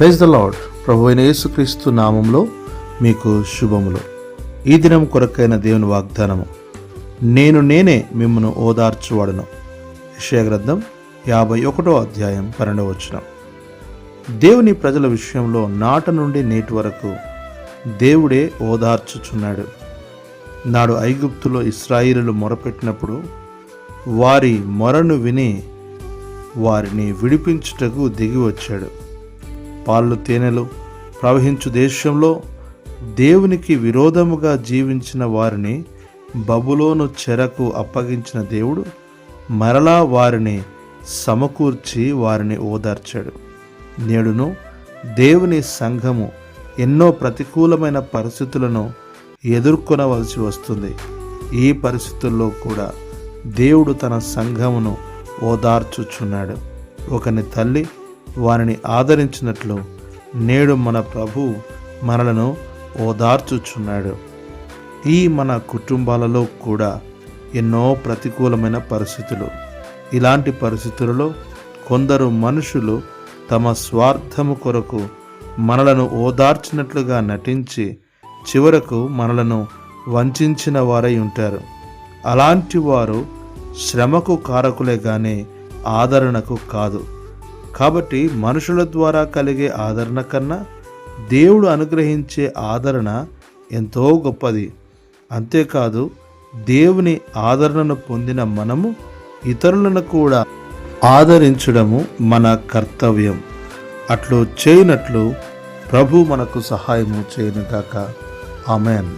Praise the lord. ప్రభు అయిన యేసుక్రీస్తు నామంలో మీకు శుభములు. ఈ దినం కొరకైన దేవుని వాగ్దానము, నేనే మిమ్మను ఓదార్చువాడును. యెషయా గ్రంథం 51వ అధ్యాయం 12వ వచనం. దేవుని ప్రజల విషయంలో నాట నుండి నేటి వరకు దేవుడే ఓదార్చుచున్నాడు. నాడు ఐగుప్తులో ఇశ్రాయేలులు మొరపెట్టినప్పుడు వారి మొరను విని వారిని విడిపించుటకు దిగి వచ్చాడు. పాలు తేనెలు ప్రవహించు దేశంలో దేవునికి విరోధముగా జీవించిన వారిని బబులోను చెరకు అప్పగించిన దేవుడు మరలా వారిని సమకూర్చి వారిని ఓదార్చాడు. నేడును దేవుని సంఘము ఎన్నో ప్రతికూలమైన పరిస్థితులను ఎదుర్కొనవలసి వస్తుంది. ఈ పరిస్థితుల్లో కూడా దేవుడు తన సంఘమును ఓదార్చుచున్నాడు. ఒకని తల్లి వారిని ఆదరించినట్లు నేడు మన ప్రభు మనలను ఓదార్చుచున్నాడు. ఈ మన కుటుంబాలలో కూడా ఎన్నో ప్రతికూలమైన పరిస్థితులు. ఇలాంటి పరిస్థితులలో కొందరు మనుషులు తమ స్వార్థము కొరకు మనలను ఓదార్చినట్లుగా నటించి చివరకు మనలను వంచిన వారై ఉంటారు. అలాంటి వారు శ్రమకు కారకులే గాని ఆదరణకు కాదు. కాబట్టి మనుషుల ద్వారా కలిగే ఆదరణ కన్నా దేవుడు అనుగ్రహించే ఆదరణ ఎంతో గొప్పది. అంతేకాదు, దేవుని ఆదరణను పొందిన మనము ఇతరులను కూడా ఆదరించడము మన కర్తవ్యం. అట్లు చేయనట్లు ప్రభు మనకు సహాయము చేయనుగాక. ఆమెన్.